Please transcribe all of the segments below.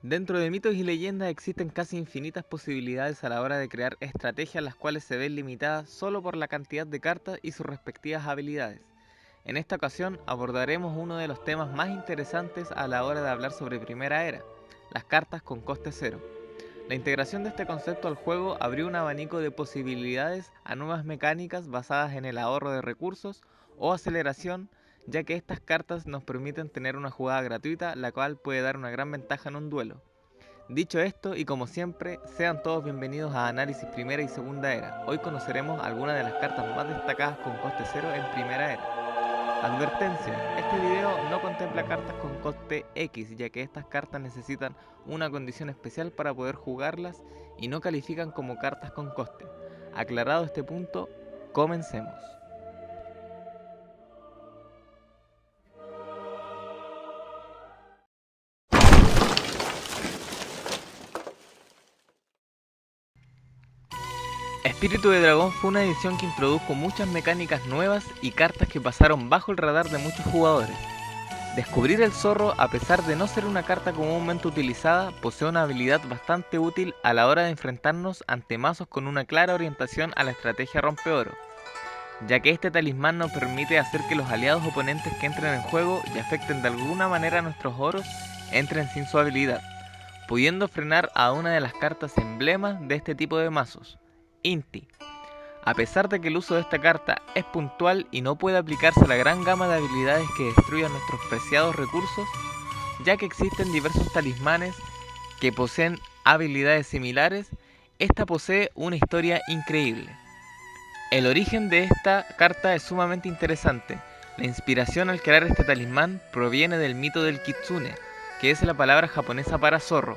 Dentro de mitos y leyendas existen casi infinitas posibilidades a la hora de crear estrategias las cuales se ven limitadas solo por la cantidad de cartas y sus respectivas habilidades. En esta ocasión abordaremos uno de los temas más interesantes a la hora de hablar sobre Primera Era, las cartas con coste cero. La integración de este concepto al juego abrió un abanico de posibilidades a nuevas mecánicas basadas en el ahorro de recursos o aceleración, ya que estas cartas nos permiten tener una jugada gratuita, la cual puede dar una gran ventaja en un duelo. Dicho esto, y como siempre, sean todos bienvenidos a Análisis Primera y Segunda Era. Hoy conoceremos algunas de las cartas más destacadas con coste cero en Primera Era. Advertencia, este video no contempla cartas con coste X, ya que estas cartas necesitan una condición especial para poder jugarlas y no califican como cartas con coste. Aclarado este punto, comencemos. Espíritu de Dragón fue una edición que introdujo muchas mecánicas nuevas y cartas que pasaron bajo el radar de muchos jugadores. Descubrir el zorro, a pesar de no ser una carta comúnmente utilizada, posee una habilidad bastante útil a la hora de enfrentarnos ante mazos con una clara orientación a la estrategia rompeoro, ya que este talismán nos permite hacer que los aliados oponentes que entren en juego y afecten de alguna manera a nuestros oros entren sin su habilidad, pudiendo frenar a una de las cartas emblemas de este tipo de mazos, Inti. A pesar de que el uso de esta carta es puntual y no puede aplicarse a la gran gama de habilidades que destruyan nuestros preciados recursos, ya que existen diversos talismanes que poseen habilidades similares, esta posee una historia increíble. El origen de esta carta es sumamente interesante. La inspiración al crear este talismán proviene del mito del kitsune, que es la palabra japonesa para zorro,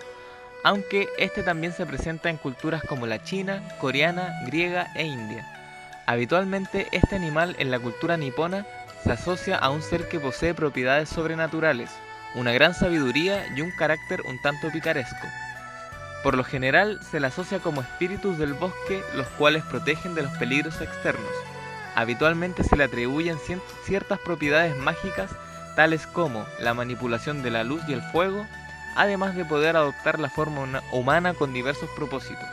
aunque este también se presenta en culturas como la china, coreana, griega e india. Habitualmente este animal en la cultura nipona se asocia a un ser que posee propiedades sobrenaturales, una gran sabiduría y un carácter un tanto picaresco. Por lo general se le asocia como espíritus del bosque, los cuales protegen de los peligros externos. Habitualmente se le atribuyen ciertas propiedades mágicas tales como la manipulación de la luz y el fuego, además de poder adoptar la forma humana con diversos propósitos,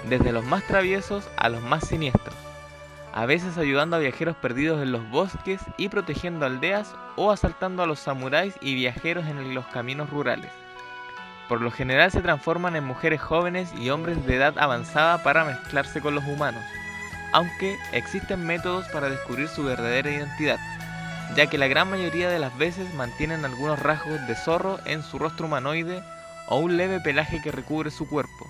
desde los más traviesos a los más siniestros, a veces ayudando a viajeros perdidos en los bosques y protegiendo aldeas o asaltando a los samuráis y viajeros en los caminos rurales. Por lo general se transforman en mujeres jóvenes y hombres de edad avanzada para mezclarse con los humanos, aunque existen métodos para descubrir su verdadera identidad, ya que la gran mayoría de las veces mantienen algunos rasgos de zorro en su rostro humanoide o un leve pelaje que recubre su cuerpo,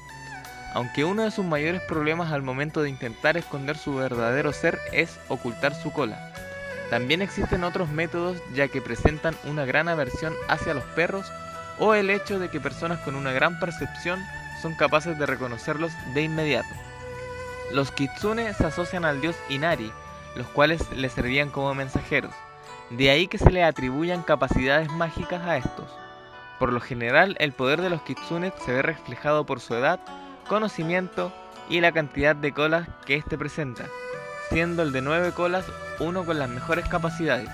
aunque uno de sus mayores problemas al momento de intentar esconder su verdadero ser es ocultar su cola. También existen otros métodos ya que presentan una gran aversión hacia los perros o el hecho de que personas con una gran percepción son capaces de reconocerlos de inmediato. Los kitsune se asocian al dios Inari, los cuales le servían como mensajeros, de ahí que se le atribuyan capacidades mágicas a estos. Por lo general, el poder de los kitsune se ve reflejado por su edad, conocimiento y la cantidad de colas que éste presenta, siendo el de 9 colas uno con las mejores capacidades.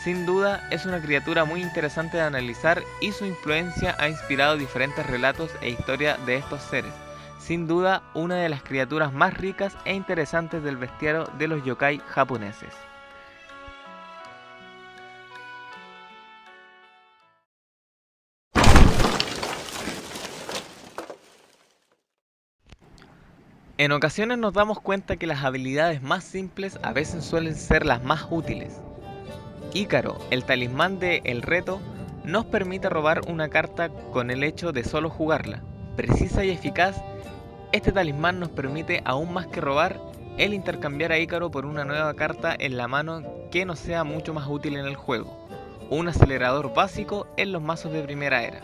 Sin duda es una criatura muy interesante de analizar y su influencia ha inspirado diferentes relatos e historias de estos seres. Sin duda una de las criaturas más ricas e interesantes del bestiario de los yokai japoneses. En ocasiones nos damos cuenta que las habilidades más simples a veces suelen ser las más útiles. Ícaro, el talismán de El Reto, nos permite robar una carta con el hecho de solo jugarla. Precisa y eficaz, este talismán nos permite aún más que robar el intercambiar a Ícaro por una nueva carta en la mano que nos sea mucho más útil en el juego. Un acelerador básico en los mazos de Primera Era.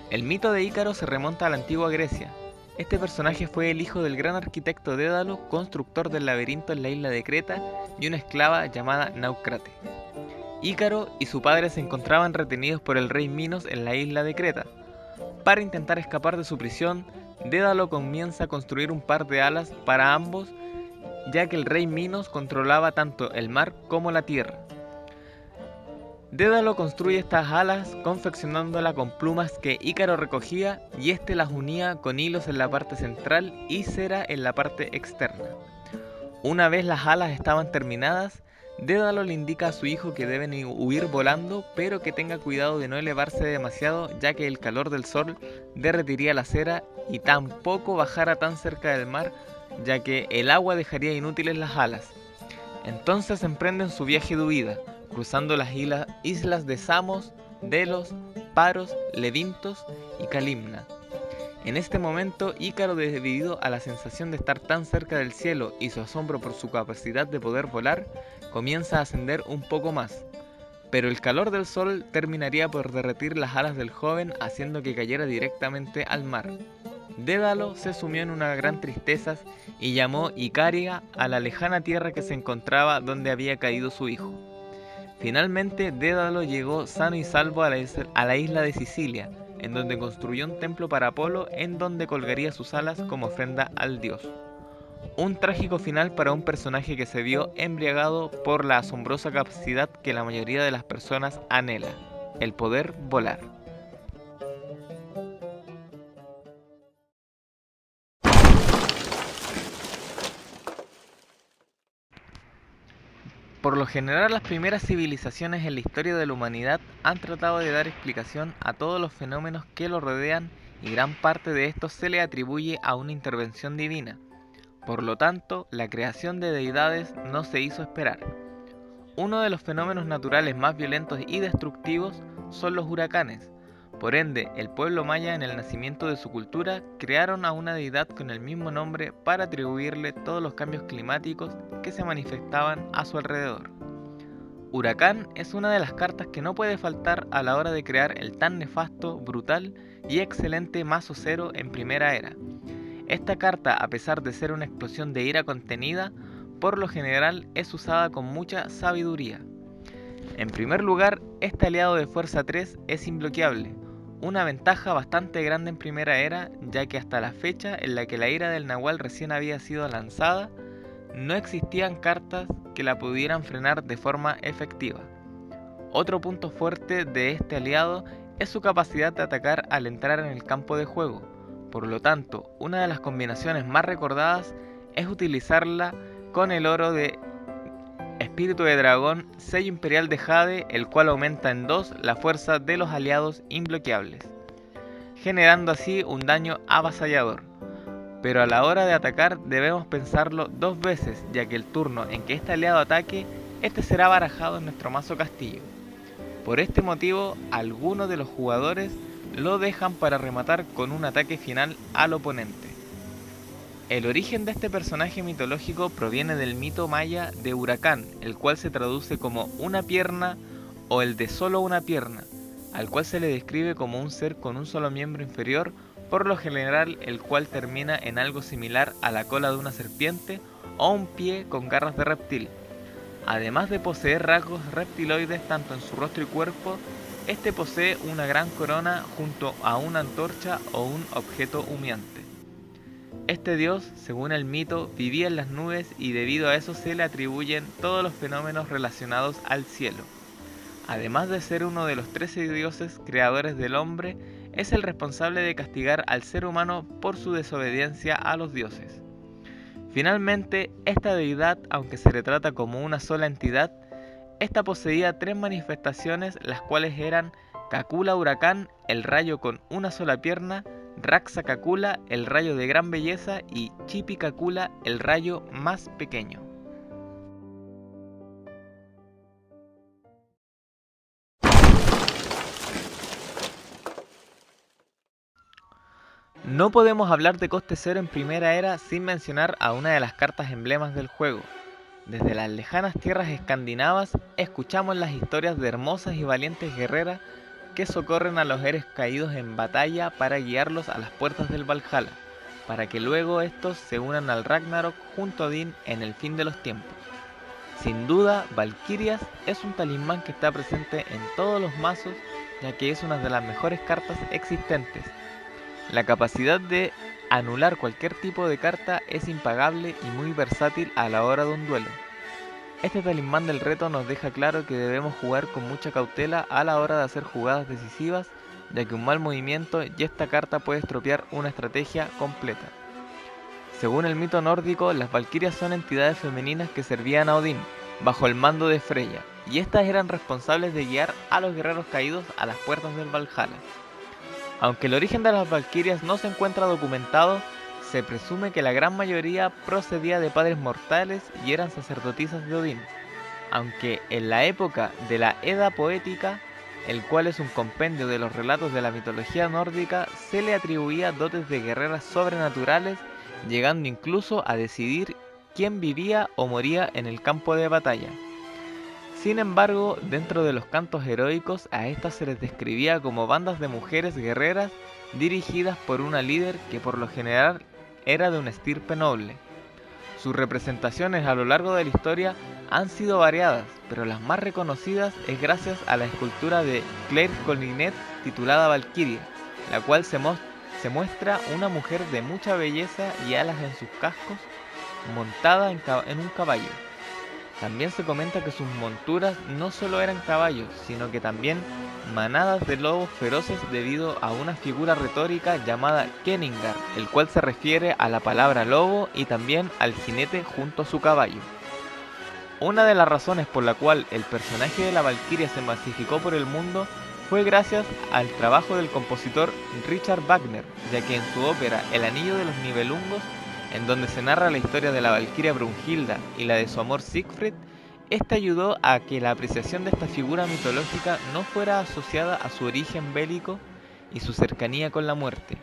El mito de Ícaro se remonta a la antigua Grecia. Este personaje fue el hijo del gran arquitecto Dédalo, constructor del laberinto en la isla de Creta, y una esclava llamada Naucrate. Ícaro y su padre se encontraban retenidos por el rey Minos en la isla de Creta. Para intentar escapar de su prisión, Dédalo comienza a construir un par de alas para ambos, ya que el rey Minos controlaba tanto el mar como la tierra. Dédalo construye estas alas confeccionándolas con plumas que Ícaro recogía y éste las unía con hilos en la parte central y cera en la parte externa. Una vez las alas estaban terminadas, Dédalo le indica a su hijo que deben huir volando, pero que tenga cuidado de no elevarse demasiado, ya que el calor del sol derretiría la cera, y tampoco bajara tan cerca del mar, ya que el agua dejaría inútiles las alas. Entonces emprenden su viaje de huida, cruzando las islas de Samos, Delos, Paros, Levintos y Calimna. En este momento, Ícaro, debido a la sensación de estar tan cerca del cielo y su asombro por su capacidad de poder volar, comienza a ascender un poco más. Pero el calor del sol terminaría por derretir las alas del joven, haciendo que cayera directamente al mar. Dédalo se sumió en una gran tristeza y llamó Icaria a la lejana tierra que se encontraba donde había caído su hijo. Finalmente, Dédalo llegó sano y salvo a la isla de Sicilia, en donde construyó un templo para Apolo en donde colgaría sus alas como ofrenda al dios. Un trágico final para un personaje que se vio embriagado por la asombrosa capacidad que la mayoría de las personas anhela, el poder volar. Por lo general, las primeras civilizaciones en la historia de la humanidad han tratado de dar explicación a todos los fenómenos que lo rodean y gran parte de esto se le atribuye a una intervención divina. Por lo tanto, la creación de deidades no se hizo esperar. Uno de los fenómenos naturales más violentos y destructivos son los huracanes. Por ende, el pueblo maya en el nacimiento de su cultura crearon a una deidad con el mismo nombre para atribuirle todos los cambios climáticos que se manifestaban a su alrededor. Huracán es una de las cartas que no puede faltar a la hora de crear el tan nefasto, brutal y excelente mazo cero en primera era. Esta carta, a pesar de ser una explosión de ira contenida, por lo general es usada con mucha sabiduría. En primer lugar, este aliado de fuerza 3 es imbloqueable, una ventaja bastante grande en primera era, ya que hasta la fecha en la que la ira del Nahual recién había sido lanzada, no existían cartas que la pudieran frenar de forma efectiva. Otro punto fuerte de este aliado es su capacidad de atacar al entrar en el campo de juego. Por lo tanto, una de las combinaciones más recordadas es utilizarla con el oro de Espíritu de Dragón, sello imperial de Jade, el cual aumenta en 2 la fuerza de los aliados imbloqueables, generando así un daño avasallador. Pero a la hora de atacar debemos pensarlo 2 veces, ya que el turno en que este aliado ataque, este será barajado en nuestro mazo castillo. Por este motivo, algunos de los jugadores lo dejan para rematar con un ataque final al oponente. El origen de este personaje mitológico proviene del mito maya de Huracán, el cual se traduce como una pierna o el de solo una pierna, al cual se le describe como un ser con un solo miembro inferior, por lo general el cual termina en algo similar a la cola de una serpiente o un pie con garras de reptil. Además de poseer rasgos reptiloides tanto en su rostro y cuerpo, este posee una gran corona junto a una antorcha o un objeto humeante. Este dios, según el mito, vivía en las nubes y debido a eso se le atribuyen todos los fenómenos relacionados al cielo. Además de ser uno de los 13 dioses creadores del hombre, es el responsable de castigar al ser humano por su desobediencia a los dioses. Finalmente, esta deidad, aunque se le trata como una sola entidad, esta poseía 3 manifestaciones, las cuales eran Kakula Huracán, el rayo con una sola pierna, Raxa Kakula, el rayo de gran belleza, y Chipi Kakula, el rayo más pequeño. No podemos hablar de coste cero en primera era sin mencionar a una de las cartas emblemas del juego. Desde las lejanas tierras escandinavas escuchamos las historias de hermosas y valientes guerreras que socorren a los héroes caídos en batalla para guiarlos a las puertas del Valhalla, para que luego estos se unan al Ragnarok junto a Odín en el fin de los tiempos. Sin duda, Valkyrias es un talismán que está presente en todos los mazos, ya que es una de las mejores cartas existentes. La capacidad de anular cualquier tipo de carta es impagable y muy versátil a la hora de un duelo. Este talismán del reto nos deja claro que debemos jugar con mucha cautela a la hora de hacer jugadas decisivas, ya que un mal movimiento y esta carta puede estropear una estrategia completa. Según el mito nórdico, las valquirias son entidades femeninas que servían a Odín, bajo el mando de Freya, y estas eran responsables de guiar a los guerreros caídos a las puertas del Valhalla. Aunque el origen de las valquirias no se encuentra documentado, se presume que la gran mayoría procedía de padres mortales y eran sacerdotisas de Odín, aunque en la época de la Edda Poética, el cual es un compendio de los relatos de la mitología nórdica, se le atribuía dotes de guerreras sobrenaturales, llegando incluso a decidir quién vivía o moría en el campo de batalla. Sin embargo, dentro de los cantos heroicos, a estas se les describía como bandas de mujeres guerreras dirigidas por una líder que por lo general era de una estirpe noble. Sus representaciones a lo largo de la historia han sido variadas, pero las más reconocidas es gracias a la escultura de Claire Collinet titulada Valkyria, la cual se muestra una mujer de mucha belleza y alas en sus cascos, montada en un caballo. También se comenta que sus monturas no solo eran caballos, sino que también manadas de lobos feroces debido a una figura retórica llamada Kenningar, el cual se refiere a la palabra lobo y también al jinete junto a su caballo. Una de las razones por la cual el personaje de la Valquiria se masificó por el mundo fue gracias al trabajo del compositor Richard Wagner, ya que en su ópera El Anillo de los Nibelungos, en donde se narra la historia de la Valquiria Brunhilda y la de su amor Siegfried, este ayudó a que la apreciación de esta figura mitológica no fuera asociada a su origen bélico y su cercanía con la muerte.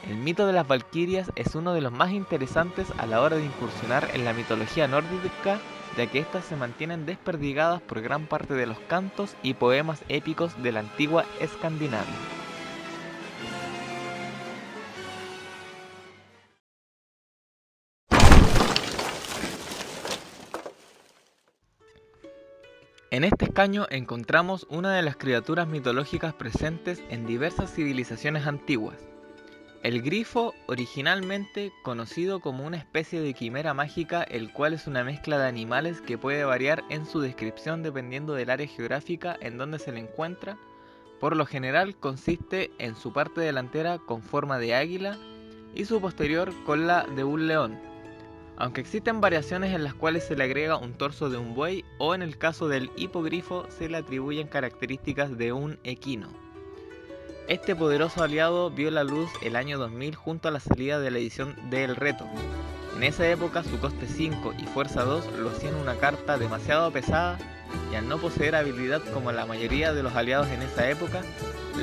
El mito de las Valquirias es uno de los más interesantes a la hora de incursionar en la mitología nórdica, ya que éstas se mantienen desperdigadas por gran parte de los cantos y poemas épicos de la antigua Escandinavia. En este escaño encontramos una de las criaturas mitológicas presentes en diversas civilizaciones antiguas. El grifo, originalmente conocido como una especie de quimera mágica, el cual es una mezcla de animales que puede variar en su descripción dependiendo del área geográfica en donde se le encuentra. Por lo general consiste en su parte delantera con forma de águila y su posterior con la de un león, aunque existen variaciones en las cuales se le agrega un torso de un buey o en el caso del hipogrifo se le atribuyen características de un equino. Este poderoso aliado vio la luz el año 2000 junto a la salida de la edición de El Reto. En esa época su coste 5 y fuerza 2 lo hacían una carta demasiado pesada y al no poseer habilidad como la mayoría de los aliados en esa época,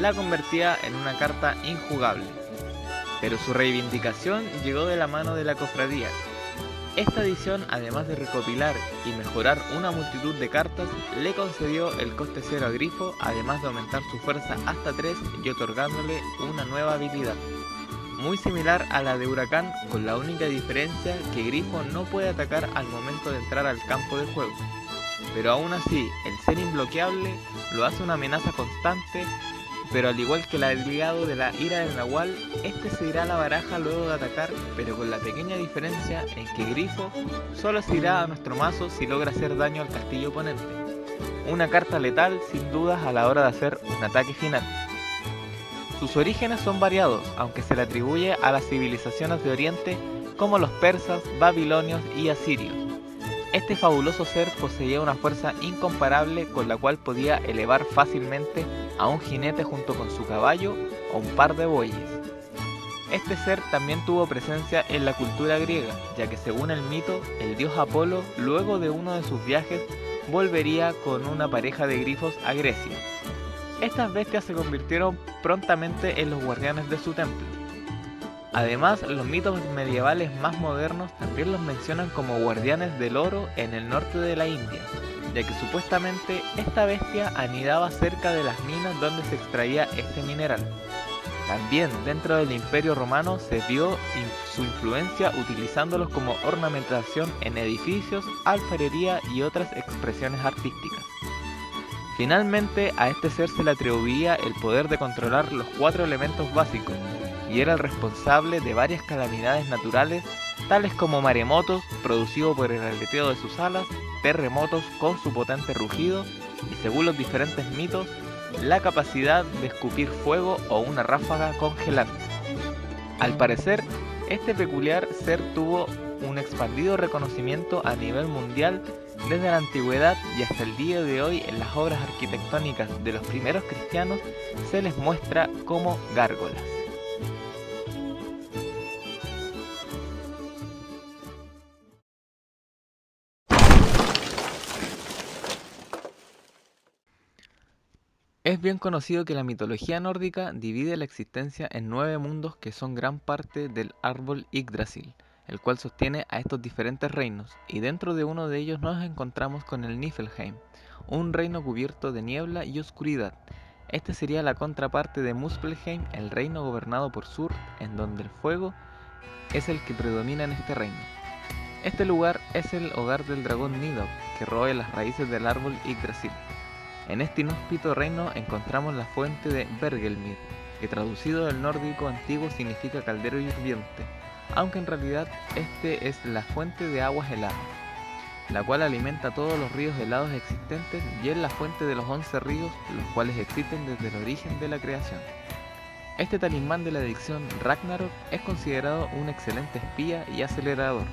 la convertía en una carta injugable. Pero su reivindicación llegó de la mano de la cofradía. Esta edición, además de recopilar y mejorar una multitud de cartas, le concedió el coste 0 a Grifo, además de aumentar su fuerza hasta 3 y otorgándole una nueva habilidad, muy similar a la de Huracán, con la única diferencia que Grifo no puede atacar al momento de entrar al campo de juego. Pero aún así, el ser imbloqueable lo hace una amenaza constante, pero al igual que el aliado de la ira del Nahual, este se irá a la baraja luego de atacar, pero con la pequeña diferencia en que Grifo solo se irá a nuestro mazo si logra hacer daño al castillo oponente. Una carta letal sin dudas a la hora de hacer un ataque final. Sus orígenes son variados, aunque se le atribuye a las civilizaciones de Oriente como los persas, babilonios y asirios. Este fabuloso ser poseía una fuerza incomparable con la cual podía elevar fácilmente a un jinete junto con su caballo o un par de bueyes. Este ser también tuvo presencia en la cultura griega, ya que según el mito, el dios Apolo, luego de uno de sus viajes, volvería con una pareja de grifos a Grecia. Estas bestias se convirtieron prontamente en los guardianes de su templo. Además, los mitos medievales más modernos también los mencionan como guardianes del oro en el norte de la India, ya que supuestamente esta bestia anidaba cerca de las minas donde se extraía este mineral. También dentro del Imperio Romano se vio su influencia utilizándolos como ornamentación en edificios, alfarería y otras expresiones artísticas. Finalmente, a este ser se le atribuía el poder de controlar los 4 elementos básicos, y era el responsable de varias calamidades naturales tales como maremotos, producido por el aleteo de sus alas, terremotos con su potente rugido y, según los diferentes mitos, la capacidad de escupir fuego o una ráfaga congelante. Al parecer, este peculiar ser tuvo un expandido reconocimiento a nivel mundial desde la antigüedad, y hasta el día de hoy en las obras arquitectónicas de los primeros cristianos se les muestra como gárgolas. Es bien conocido que la mitología nórdica divide la existencia en 9 mundos que son gran parte del árbol Yggdrasil, el cual sostiene a estos diferentes reinos, y dentro de uno de ellos nos encontramos con el Niflheim, un reino cubierto de niebla y oscuridad. Este sería la contraparte de Muspelheim, el reino gobernado por Surd, en donde el fuego es el que predomina en este reino. Este lugar es el hogar del dragón Nidhogg, que roe las raíces del árbol Yggdrasil. En este inhóspito reino encontramos la fuente de Bergelmir, que traducido del nórdico antiguo significa caldero hirviente, aunque en realidad este es la fuente de aguas heladas, la cual alimenta todos los ríos helados existentes y es la fuente de los 11 ríos, los cuales existen desde el origen de la creación. Este talismán de la adicción Ragnarok es considerado un excelente espía y acelerador,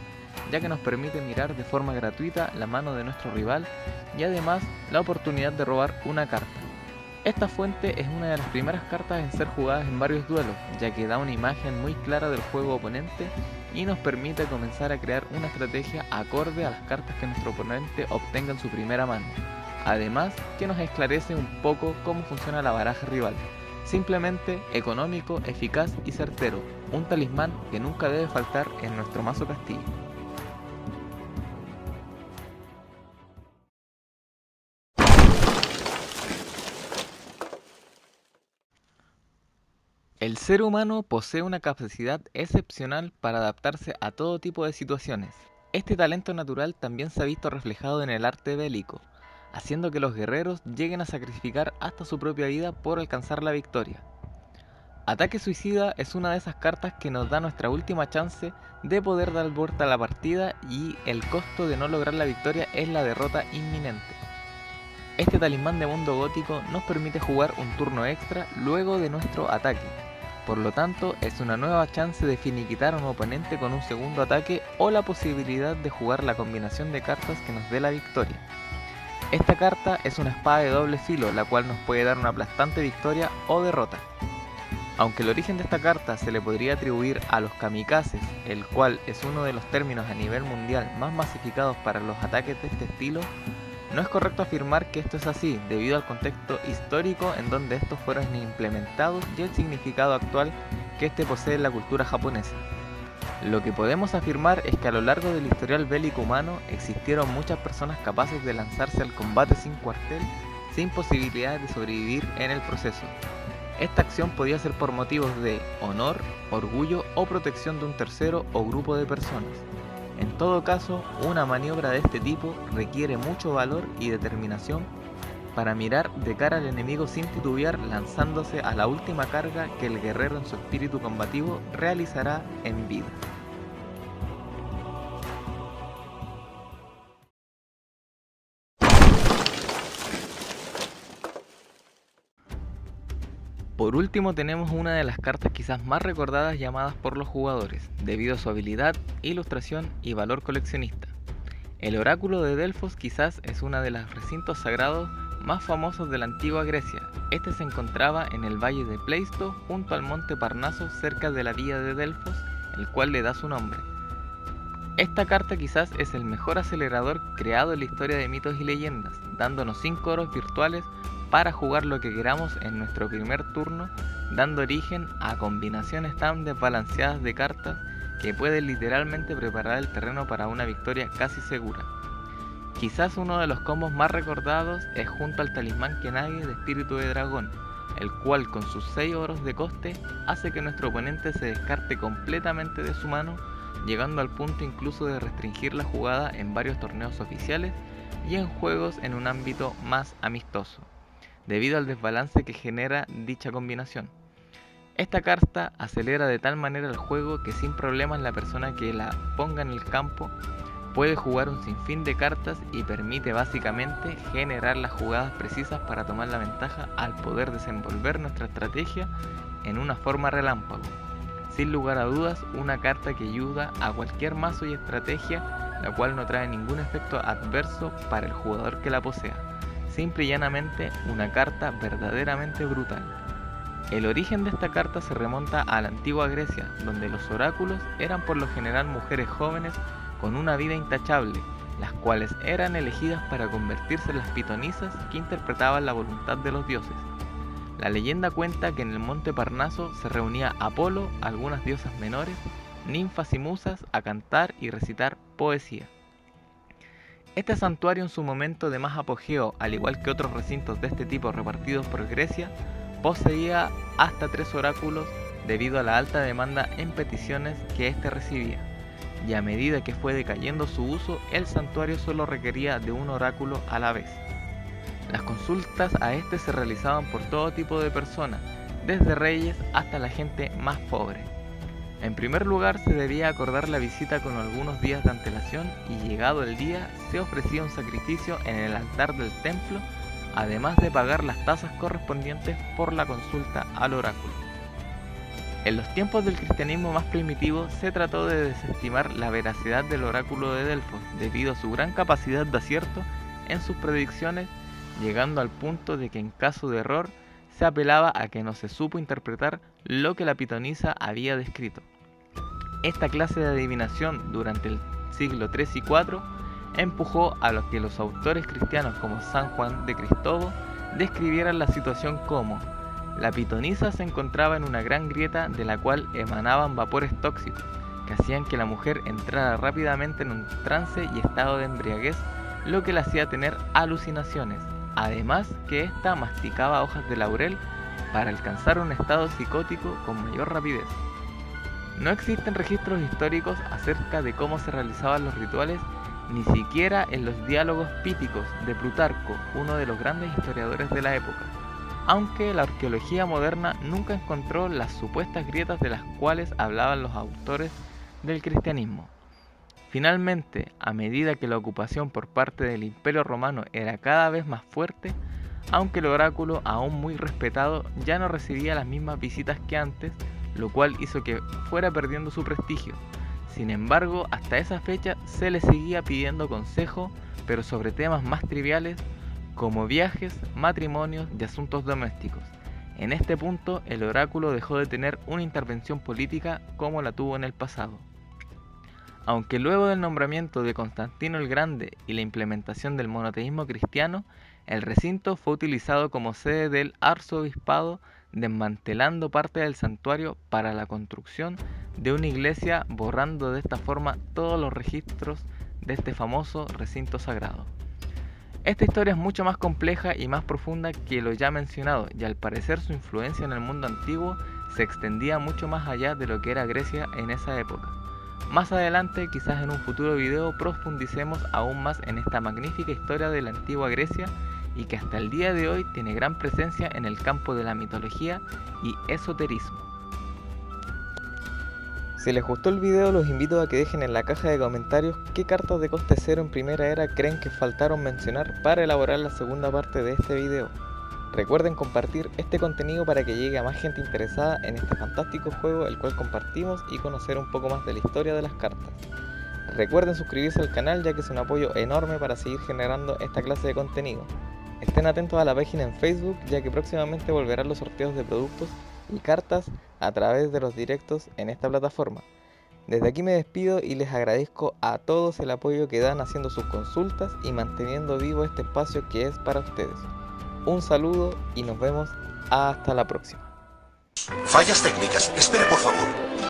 ya que nos permite mirar de forma gratuita la mano de nuestro rival y además la oportunidad de robar una carta. Esta fuente es una de las primeras cartas en ser jugadas en varios duelos, ya que da una imagen muy clara del juego oponente y nos permite comenzar a crear una estrategia acorde a las cartas que nuestro oponente obtenga en su primera mano. Además, que nos esclarece un poco cómo funciona la baraja rival. Simplemente económico, eficaz y certero, un talismán que nunca debe faltar en nuestro mazo castillo. El ser humano posee una capacidad excepcional para adaptarse a todo tipo de situaciones. Este talento natural también se ha visto reflejado en el arte bélico, haciendo que los guerreros lleguen a sacrificar hasta su propia vida por alcanzar la victoria. Ataque Suicida es una de esas cartas que nos da nuestra última chance de poder dar vuelta a la partida, y el costo de no lograr la victoria es la derrota inminente. Este talismán de mundo gótico nos permite jugar un turno extra luego de nuestro ataque. Por lo tanto, es una nueva chance de finiquitar a un oponente con un segundo ataque o la posibilidad de jugar la combinación de cartas que nos dé la victoria. Esta carta es una espada de doble filo, la cual nos puede dar una aplastante victoria o derrota. Aunque el origen de esta carta se le podría atribuir a los kamikazes, el cual es uno de los términos a nivel mundial más masificados para los ataques de este estilo, no es correcto afirmar que esto es así, debido al contexto histórico en donde estos fueron implementados y el significado actual que este posee en la cultura japonesa. Lo que podemos afirmar es que a lo largo del historial bélico humano existieron muchas personas capaces de lanzarse al combate sin cuartel, sin posibilidad de sobrevivir en el proceso. Esta acción podía ser por motivos de honor, orgullo o protección de un tercero o grupo de personas. En todo caso, una maniobra de este tipo requiere mucho valor y determinación para mirar de cara al enemigo sin titubear, lanzándose a la última carga que el guerrero en su espíritu combativo realizará en vida. Por último tenemos una de las cartas quizás más recordadas y amadas por los jugadores, debido a su habilidad, ilustración y valor coleccionista. El oráculo de Delfos quizás es uno de los recintos sagrados más famosos de la antigua Grecia. Este se encontraba en el valle de Pleisto, junto al monte Parnaso, cerca de la villa de Delfos, el cual le da su nombre. Esta carta quizás es el mejor acelerador creado en la historia de mitos y leyendas, dándonos 5 oros virtuales para jugar lo que queramos en nuestro primer turno, dando origen a combinaciones tan desbalanceadas de cartas que pueden literalmente preparar el terreno para una victoria casi segura. Quizás uno de los combos más recordados es junto al talismán Kenage de espíritu de dragón, el cual con sus 6 oros de coste hace que nuestro oponente se descarte completamente de su mano, llegando al punto incluso de restringir la jugada en varios torneos oficiales y en juegos en un ámbito más amistoso, debido al desbalance que genera dicha combinación. Esta carta acelera de tal manera el juego que sin problemas la persona que la ponga en el campo puede jugar un sinfín de cartas y permite básicamente generar las jugadas precisas para tomar la ventaja al poder desenvolver nuestra estrategia en una forma relámpago. Sin lugar a dudas, una carta que ayuda a cualquier mazo y estrategia, la cual no trae ningún efecto adverso para el jugador que la posea. Simple y llanamente una carta verdaderamente brutal. El origen de esta carta se remonta a la antigua Grecia, donde los oráculos eran por lo general mujeres jóvenes con una vida intachable, las cuales eran elegidas para convertirse en las pitonisas que interpretaban la voluntad de los dioses. La leyenda cuenta que en el monte Parnaso se reunía Apolo, algunas diosas menores, ninfas y musas a cantar y recitar poesía. Este santuario en su momento de más apogeo, al igual que otros recintos de este tipo repartidos por Grecia, poseía hasta 3 oráculos debido a la alta demanda en peticiones que éste recibía, y a medida que fue decayendo su uso, el santuario solo requería de un oráculo a la vez. Las consultas a este se realizaban por todo tipo de personas, desde reyes hasta la gente más pobre. En primer lugar, se debía acordar la visita con algunos días de antelación y llegado el día se ofrecía un sacrificio en el altar del templo, además de pagar las tasas correspondientes por la consulta al oráculo. En los tiempos del cristianismo más primitivo se trató de desestimar la veracidad del oráculo de Delfos debido a su gran capacidad de acierto en sus predicciones, llegando al punto de que en caso de error se apelaba a que no se supo interpretar lo que la pitonisa había descrito. Esta clase de adivinación durante el siglo III y IV empujó a los que los autores cristianos como San Juan de Cristóbal describieran la situación como: la pitonisa se encontraba en una gran grieta de la cual emanaban vapores tóxicos que hacían que la mujer entrara rápidamente en un trance y estado de embriaguez, lo que la hacía tener alucinaciones. Además que ésta masticaba hojas de laurel para alcanzar un estado psicótico con mayor rapidez. No existen registros históricos acerca de cómo se realizaban los rituales, ni siquiera en los diálogos píticos de Plutarco, uno de los grandes historiadores de la época, aunque la arqueología moderna nunca encontró las supuestas grietas de las cuales hablaban los autores del cristianismo. Finalmente, a medida que la ocupación por parte del Imperio Romano era cada vez más fuerte, aunque el oráculo, aún muy respetado, ya no recibía las mismas visitas que antes, lo cual hizo que fuera perdiendo su prestigio. Sin embargo, hasta esa fecha se le seguía pidiendo consejo, pero sobre temas más triviales como viajes, matrimonios y asuntos domésticos. En este punto, el oráculo dejó de tener una intervención política como la tuvo en el pasado. Aunque luego del nombramiento de Constantino el Grande y la implementación del monoteísmo cristiano, el recinto fue utilizado como sede del arzobispado, desmantelando parte del santuario para la construcción de una iglesia, borrando de esta forma todos los registros de este famoso recinto sagrado. Esta historia es mucho más compleja y más profunda que lo ya mencionado, y al parecer su influencia en el mundo antiguo se extendía mucho más allá de lo que era Grecia en esa época. Más adelante, quizás en un futuro video, profundicemos aún más en esta magnífica historia de la antigua Grecia y que hasta el día de hoy tiene gran presencia en el campo de la mitología y esoterismo. Si les gustó el video, los invito a que dejen en la caja de comentarios qué cartas de coste cero en primera era creen que faltaron mencionar para elaborar la segunda parte de este video. Recuerden compartir este contenido para que llegue a más gente interesada en este fantástico juego el cual compartimos y conocer un poco más de la historia de las cartas. Recuerden suscribirse al canal ya que es un apoyo enorme para seguir generando esta clase de contenido. Estén atentos a la página en Facebook ya que próximamente volverán los sorteos de productos y cartas a través de los directos en esta plataforma. Desde aquí me despido y les agradezco a todos el apoyo que dan haciendo sus consultas y manteniendo vivo este espacio que es para ustedes. Un saludo y nos vemos hasta la próxima. Fallas técnicas, espere por favor.